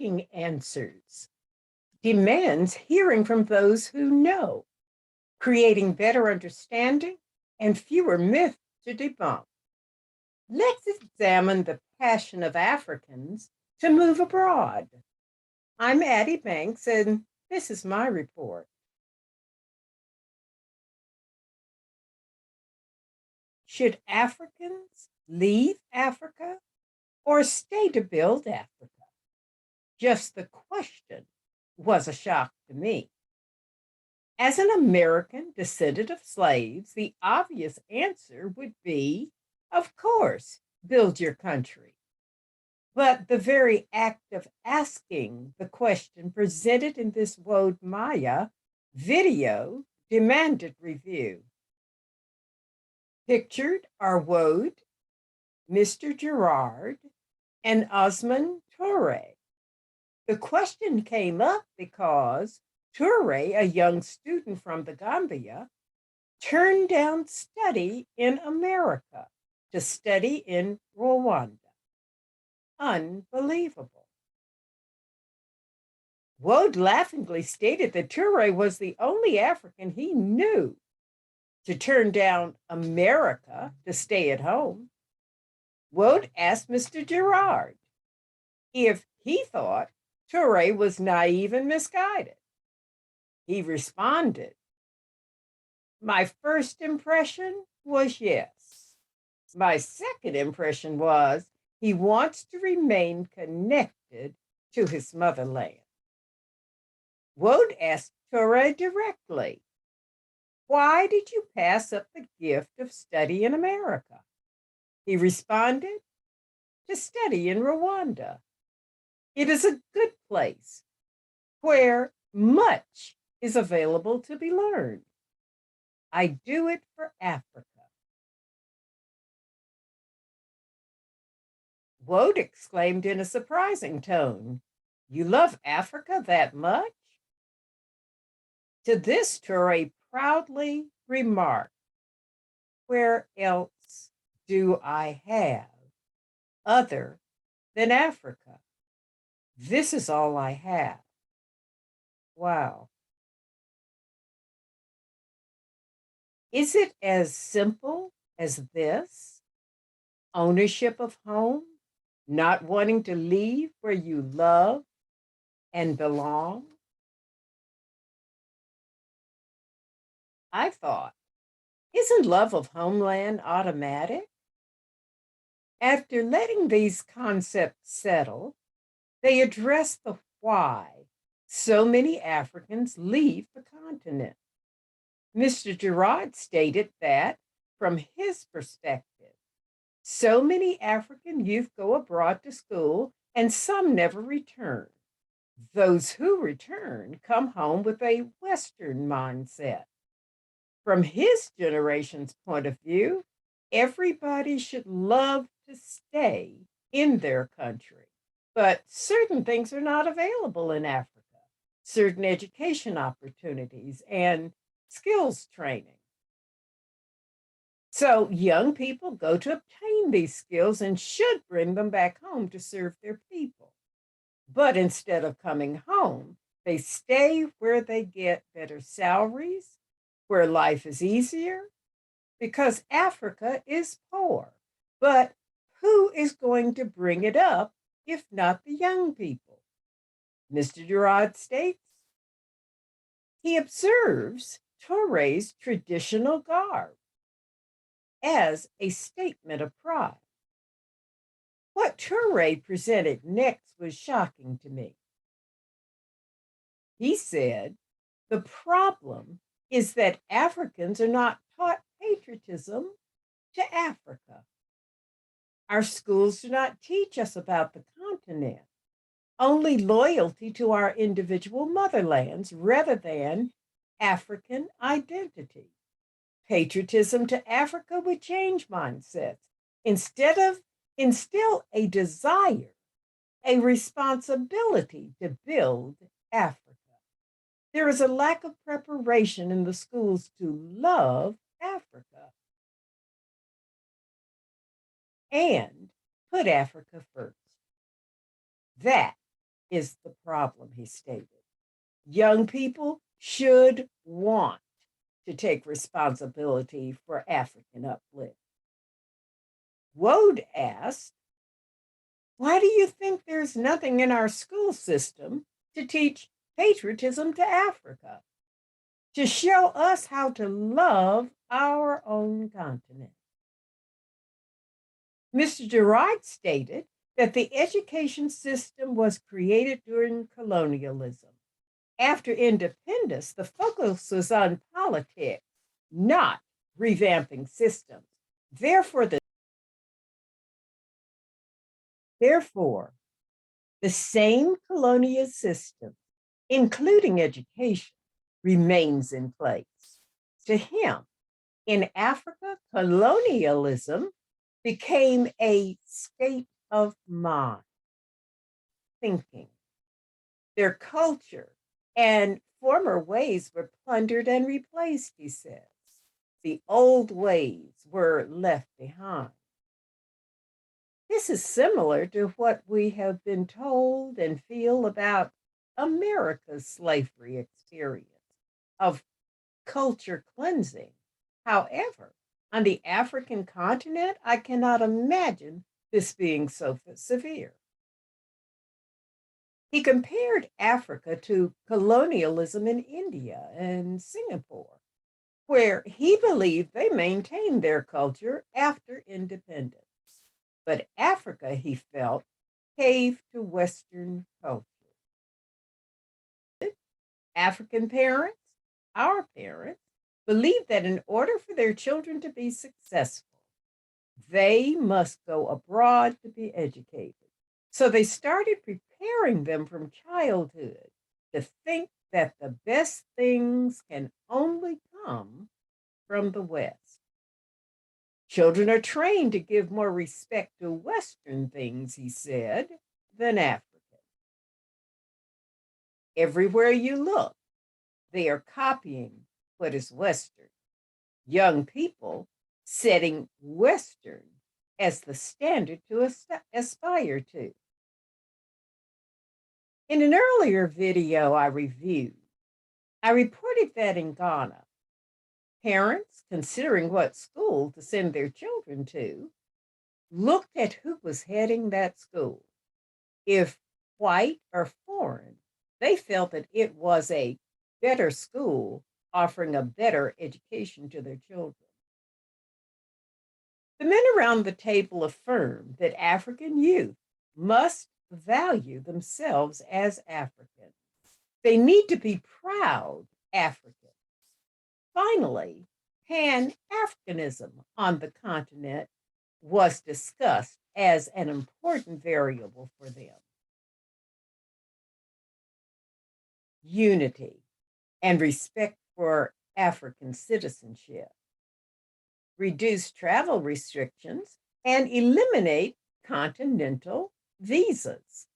seeking answers, demands hearing from those who know, creating better understanding and fewer myths to debunk. Let's examine the passion of Africans to move abroad. I'm Addi Banks, and this is my report. Should Africans leave Africa or stay to build Africa? Just the question was a shock to me. As an American descendant of slaves, the obvious answer would be, of course, build your country. But the very act of asking the question presented in this Wode Maya video demanded review. Pictured are Wode, Mr. Gerard, and Osman Touray. The question came up because Touray, a young student from the Gambia, turned down study in America to study in Rwanda. Unbelievable. Wode laughingly stated that Touray was the only African he knew to turn down America to stay at home. Wode asked Mr. Gerard if he thought Touray was naive and misguided. He responded, "My first impression was yes. My second impression was he wants to remain connected to his motherland." Wode asked Touray directly, "Why did you pass up the gift of study in America?" He responded, "To study in Rwanda. It is a good place where much is available to be learned. I do it for Africa." Wode exclaimed in a surprising tone, "You love Africa that much?" To this, Touray proudly remarked, "Where else do I have other than Africa? This is all I have." Wow. Is it as simple as this? Ownership of home, not wanting to leave where you love and belong? I thought, isn't love of homeland automatic? After letting these concepts settle, they address the why so many Africans leave the continent. Mr. Gerard stated that, from his perspective, so many African youth go abroad to school and some never return. Those who return come home with a Western mindset. From his generation's point of view, everybody should love to stay in their country. But certain things are not available in Africa, certain education opportunities and skills training. So young people go to obtain these skills and should bring them back home to serve their people. But instead of coming home, they stay where they get better salaries, where life is easier, because Africa is poor. But who is going to bring it up if not the young people? Mr. Gerard states he observes Touray's traditional garb as a statement of pride. What Touray presented next was shocking to me. He said, "The problem is that Africans are not taught patriotism to Africa. Our schools do not teach us about the continent, only loyalty to our individual motherlands rather than African identity. Patriotism to Africa would change mindsets. Instead of instill a desire, a responsibility to build Africa. There is a lack of preparation in the schools to love Africa and put Africa first. That is the problem, he stated. Young people should want to take responsibility for African uplift. Wode asked, why do you think there's nothing in our school system to teach patriotism to Africa, to show us how to love our own continent? Mr. Gerard stated that the education system was created during colonialism. After independence, the focus was on politics, not revamping systems. Therefore, the same colonial system, including education, remains in place. To him, in Africa, colonialism became a state of mind, thinking. Their culture and former ways were plundered and replaced, he says. The old ways were left behind. This is similar to what we have been told and feel about America's slavery experience of culture cleansing. However, on the African continent, I cannot imagine this being so severe. He compared Africa to colonialism in India and Singapore, where he believed they maintained their culture after independence. But Africa, he felt, caved to Western culture. African parents, our parents, believed that in order for their children to be successful, they must go abroad to be educated. So they started preparing them from childhood to think that the best things can only come from the West. Children are trained to give more respect to Western things, he said, than African. Everywhere you look, they are copying what is Western. Young people setting Western as the standard to aspire to. In an earlier video I reviewed, I reported that in Ghana, parents, considering what school to send their children to, looked at who was heading that school. If white or foreign, they felt that it was a better school offering a better education to their children. The men around the table affirmed that African youth must value themselves as Africans. They need to be proud Africans. Finally, Pan-Africanism on the continent was discussed as an important variable for them. Unity and respect for African citizenship, reduce travel restrictions, and eliminate continental visas.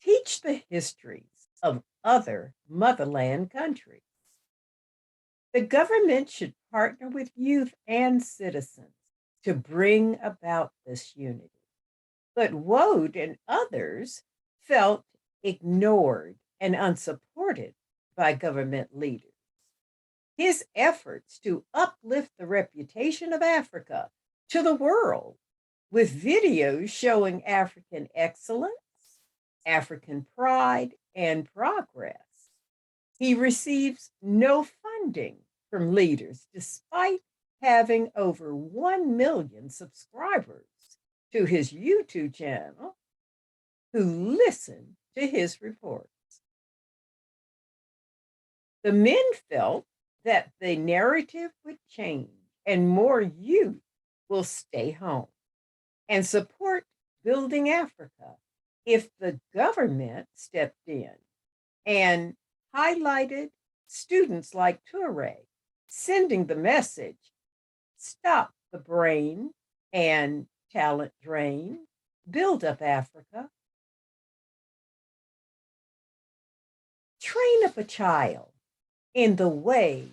Teach the histories of other motherland countries. The government should partner with youth and citizens to bring about this unity. But Wode and others felt ignored and unsupported by government leaders. His efforts to uplift the reputation of Africa to the world with videos showing African excellence, African pride, and progress. He receives no funding from leaders despite having over 1 million subscribers to his YouTube channel who listen to his reports. The men felt that the narrative would change and more youth will stay home and support building Africa if the government stepped in and highlighted students like Touray, sending the message, stop the brain and talent drain, build up Africa. Train up a child in the way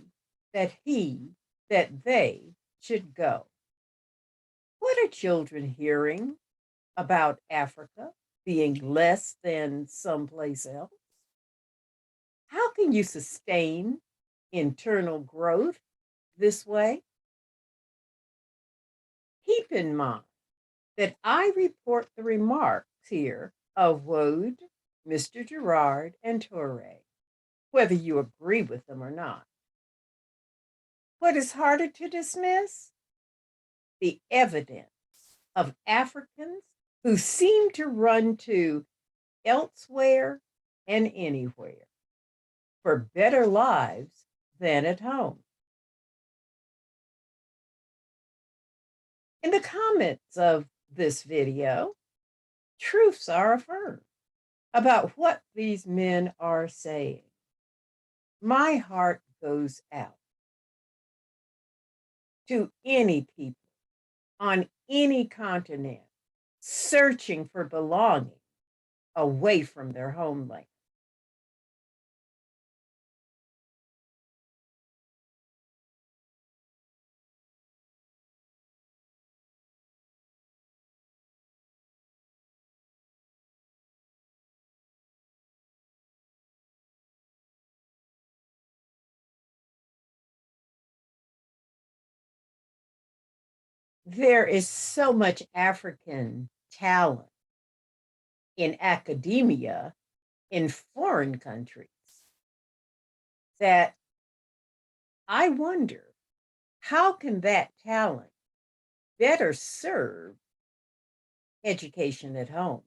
that they should go. What are children hearing about Africa being less than someplace else? How can you sustain internal growth this way? Keep in mind that I report the remarks here of Wode, Mr. Gerard, and Touray, whether you agree with them or not. What is harder to dismiss? The evidence of Africans who seem to run to elsewhere and anywhere for better lives than at home. In the comments of this video, truths are affirmed about what these men are saying. My heart goes out to any people on any continent searching for belonging away from their homeland. There is so much African talent in academia in foreign countries that I wonder, how can that talent better serve education at home?